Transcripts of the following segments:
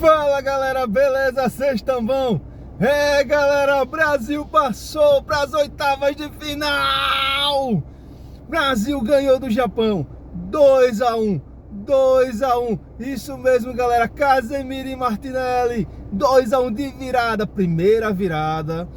Fala galera, beleza? Vocês estão bom? Galera, o Brasil passou para as oitavas de final! Brasil ganhou do Japão 2-1, 2-1. Isso mesmo galera, Casemiro e Martinelli 2-1 de virada, primeira virada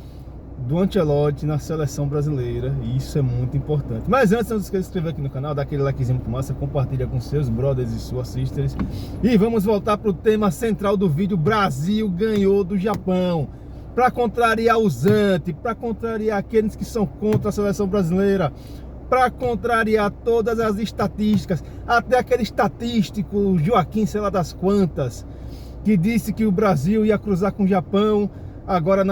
do Ancelotti na seleção brasileira, e isso é muito importante. Mas antes, não se esqueça de se inscrever aqui no canal, dar aquele likezinho muito massa, compartilha com seus brothers e suas sisters. E vamos voltar para o tema central do vídeo. Brasil ganhou do Japão. Para contrariar os anti, para contrariar aqueles que são contra a seleção brasileira, para contrariar todas as estatísticas, até aquele estatístico Joaquim, sei lá das quantas, que disse que o Brasil ia cruzar com o Japão agora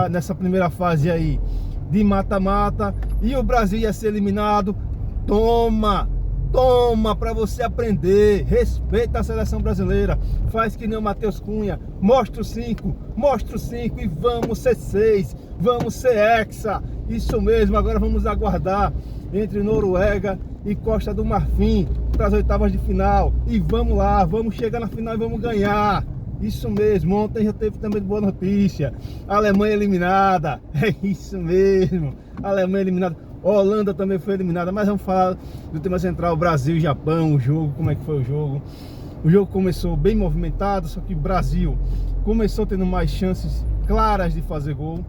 nessa primeira fase aí de mata-mata e o Brasil ia ser eliminado. Toma para você aprender. Respeita a seleção brasileira, faz que nem o Matheus Cunha, mostra o 5 e vamos ser 6, vamos ser hexa. Isso mesmo, agora vamos aguardar entre Noruega e Costa do Marfim para as oitavas de final, e vamos lá, vamos chegar na final e vamos ganhar. Isso mesmo, ontem já teve também boa notícia, a Alemanha eliminada, é isso mesmo, a Alemanha eliminada, a Holanda também foi eliminada. Mas vamos falar do tema central, Brasil e Japão, o jogo, como é que foi o jogo. O jogo começou bem movimentado, só que o Brasil começou tendo mais chances claras de fazer gol.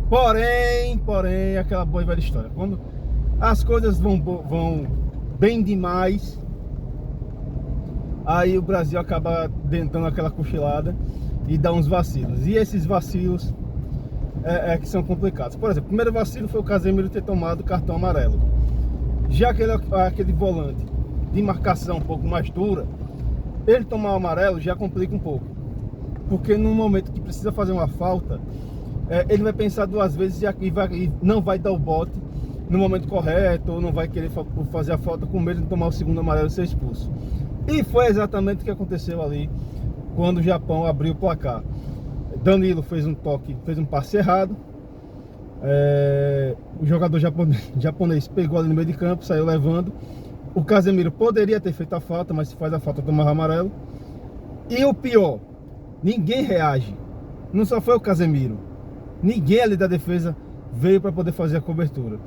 Porém, aquela boa e velha história, quando as coisas vão bem demais, aí o Brasil acaba dando aquela cochilada e dá uns vacilos. E esses vacilos que são complicados. Por exemplo, o primeiro vacilo foi o Casemiro ter tomado cartão amarelo. Já aquele volante de marcação um pouco mais dura, ele tomar o amarelo já complica um pouco. Porque no momento que precisa fazer uma falta, ele vai pensar duas vezes e não vai dar o bote no momento correto, ou não vai querer fazer a falta com medo de tomar o segundo amarelo e ser expulso. E foi exatamente o que aconteceu ali quando o Japão abriu o placar. Danilo fez um toque, fez um passe errado. O jogador japonês pegou ali no meio de campo, saiu levando. O Casemiro poderia ter feito a falta, mas se faz a falta, tomava amarelo. E o pior, ninguém reage. Não só foi o Casemiro, ninguém ali da defesa veio para poder fazer a cobertura.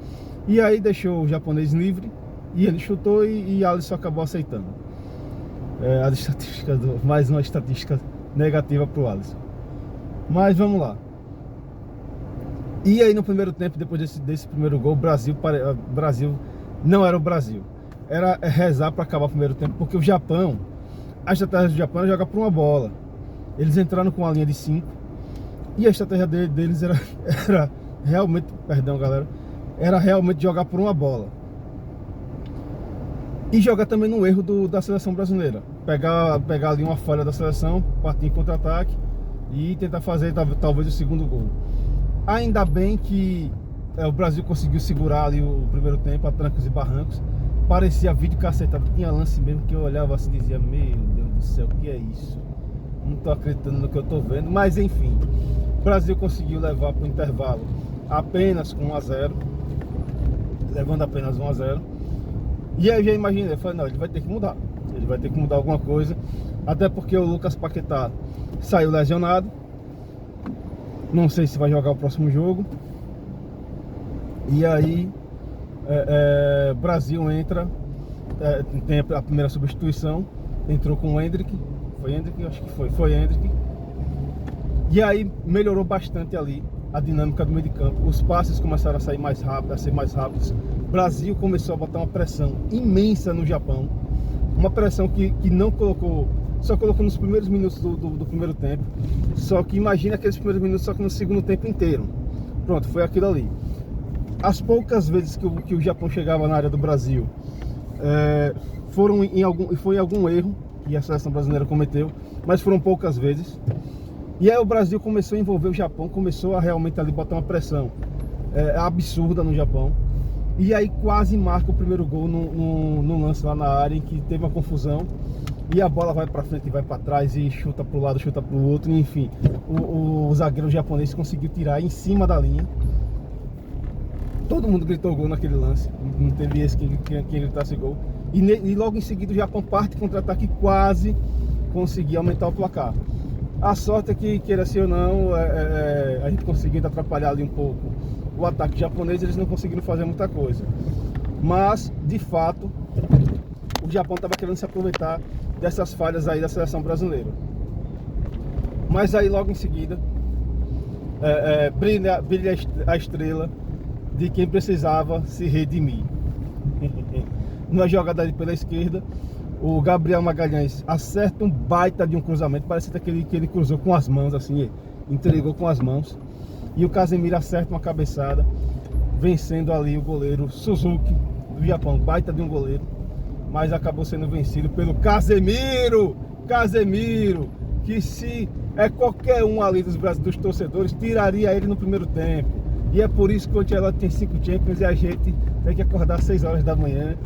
E aí deixou o japonês livre, e ele chutou e Alisson acabou aceitando. As estatísticas mais uma estatística negativa para o Alisson. Mas vamos lá. E aí no primeiro tempo, depois desse primeiro gol, o Brasil não era o Brasil. Era rezar para acabar o primeiro tempo, porque o Japão, a estratégia do Japão era jogar por uma bola. Eles entraram com a linha de 5 e a estratégia deles era realmente, perdão galera, era realmente jogar por uma bola. E jogar também no erro da seleção brasileira. Pegar ali uma falha da seleção, partir em contra-ataque e tentar fazer talvez o segundo gol. Ainda bem que o Brasil conseguiu segurar ali o primeiro tempo, a trancos e barrancos. Parecia vídeo cacetado, tinha lance mesmo que eu olhava assim e dizia: meu Deus do céu, o que é isso? Não tô acreditando no que eu tô vendo. Mas enfim, o Brasil conseguiu levar para o intervalo apenas com 1-0, levando apenas 1-0. E aí eu já imaginei, eu falei, não, ele vai ter que mudar. Ele vai ter que mudar alguma coisa. Até porque o Lucas Paquetá saiu lesionado. Não sei se vai jogar o próximo jogo. E aí o Brasil entra, tem a primeira substituição. Entrou com o Endrick. Foi Endrick? Acho que foi Endrick. E aí melhorou bastante ali a dinâmica do meio de campo. Os passes começaram a sair mais rápido, a ser mais rápidos. O Brasil começou a botar uma pressão imensa no Japão. Uma pressão que não colocou, só colocou nos primeiros minutos do primeiro tempo. Só que imagina aqueles primeiros minutos, só que no segundo tempo inteiro. Pronto, foi aquilo ali. As poucas vezes que o Japão chegava na área do Brasil, foi em algum erro que a seleção brasileira cometeu, mas foram poucas vezes. E aí o Brasil começou a envolver o Japão, começou a realmente ali botar uma pressão absurda no Japão. E aí quase marca o primeiro gol no lance lá na área, em que teve uma confusão. E a bola vai para frente e vai para trás, e chuta para o lado, chuta para o outro. Enfim, o zagueiro japonês conseguiu tirar em cima da linha. Todo mundo gritou gol naquele lance. Não teve esse quem gritasse gol. E logo em seguida o Japão parte contra-ataque quase conseguir aumentar o placar. A sorte é que, queira se ou não, a gente conseguindo atrapalhar ali um pouco o ataque japonês, eles não conseguiram fazer muita coisa. Mas, de fato, o Japão estava querendo se aproveitar dessas falhas aí da seleção brasileira. Mas aí logo em seguida brilha a estrela de quem precisava se redimir. Numa jogada ali pela esquerda, o Gabriel Magalhães acerta um baita de um cruzamento, parece que ele cruzou com as mãos, assim, entregou com as mãos. E o Casemiro acerta uma cabeçada, vencendo ali o goleiro Suzuki do Japão, baita de um goleiro, mas acabou sendo vencido pelo Casemiro, que se qualquer um ali dos torcedores, tiraria ele no primeiro tempo. E é por isso que o Ancelotti tem 5 Champions e a gente tem que acordar às 6 horas da manhã.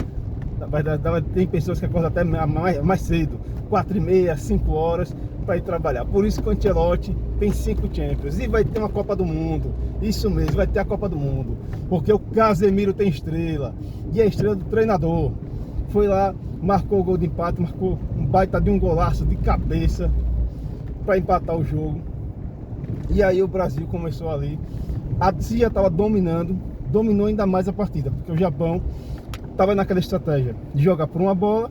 Tem pessoas que acordam até mais cedo, 4h30, 5 horas, para ir trabalhar. Por isso que o Ancelotti tem 5 Champions e vai ter uma Copa do Mundo. Isso mesmo, vai ter a Copa do Mundo, porque o Casemiro tem estrela, e a estrela do treinador. Foi lá, marcou o gol de empate, marcou um baita de um golaço de cabeça para empatar o jogo. E aí o Brasil começou ali, a CIA estava dominou ainda mais a partida, porque o Japão estava naquela estratégia de jogar por uma bola,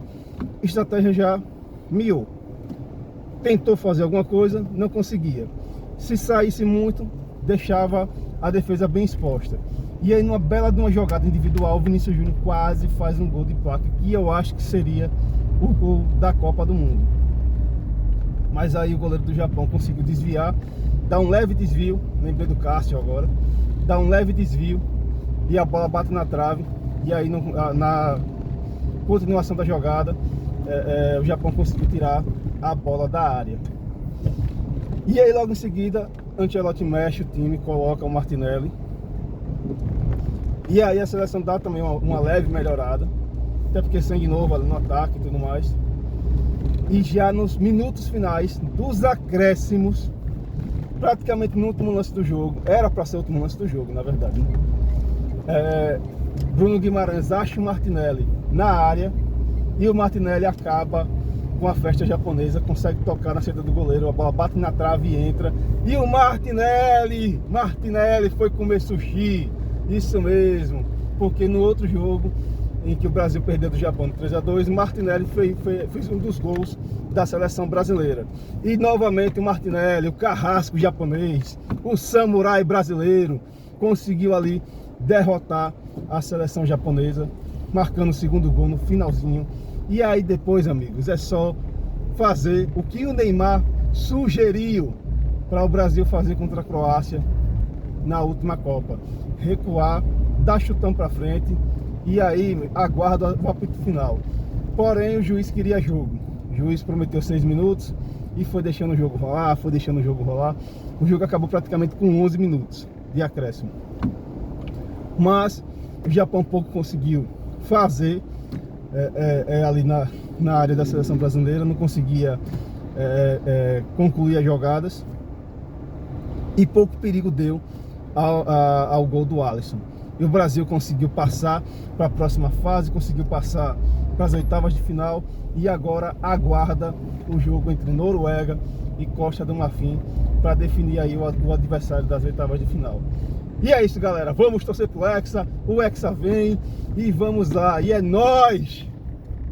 estratégia já miou. Tentou fazer alguma coisa, não conseguia. Se saísse muito, deixava a defesa bem exposta. E aí, numa bela de uma jogada individual, o Vinícius Júnior quase faz um gol de placa, que eu acho que seria o gol da Copa do Mundo. Mas aí o goleiro do Japão conseguiu desviar, dá um leve desvio, lembrei do Cássio agora, dá um leve desvio e a bola bate na trave. E aí na continuação da jogada, o Japão conseguiu tirar a bola da área. E aí logo em seguida, Ancelotti mexe o time, coloca o Martinelli. E aí a seleção dá também uma leve melhorada, até porque sangue novo ali no ataque e tudo mais. E já nos minutos finais dos acréscimos, praticamente no último lance do jogo, era para ser o último lance do jogo, na verdade, né? Bruno Guimarães acha o Martinelli na área e o Martinelli acaba com a festa japonesa, consegue tocar na saída do goleiro, a bola bate na trave e entra. E o Martinelli foi comer sushi, isso mesmo, porque no outro jogo em que o Brasil perdeu do Japão 3-2, o Martinelli fez um dos gols da seleção brasileira. E novamente o Martinelli, o carrasco japonês, o samurai brasileiro, conseguiu ali derrotar a seleção japonesa, marcando o segundo gol no finalzinho. E aí depois, amigos, é só fazer o que o Neymar sugeriu para o Brasil fazer contra a Croácia na última Copa: recuar, dar chutão para frente e aí aguarda o apito final. Porém o juiz queria jogo, o juiz prometeu 6 minutos e foi deixando o jogo rolar, o jogo acabou praticamente com 11 minutos de acréscimo. Mas o Japão pouco conseguiu fazer ali na área da seleção brasileira, não conseguia concluir as jogadas e pouco perigo deu ao gol do Alisson. E o Brasil conseguiu passar para a próxima fase, conseguiu passar para as oitavas de final e agora aguarda o jogo entre Noruega e Costa do Marfim para definir aí o adversário das oitavas de final. E é isso, galera, vamos torcer pro Hexa, o Hexa vem e vamos lá, e é nóis!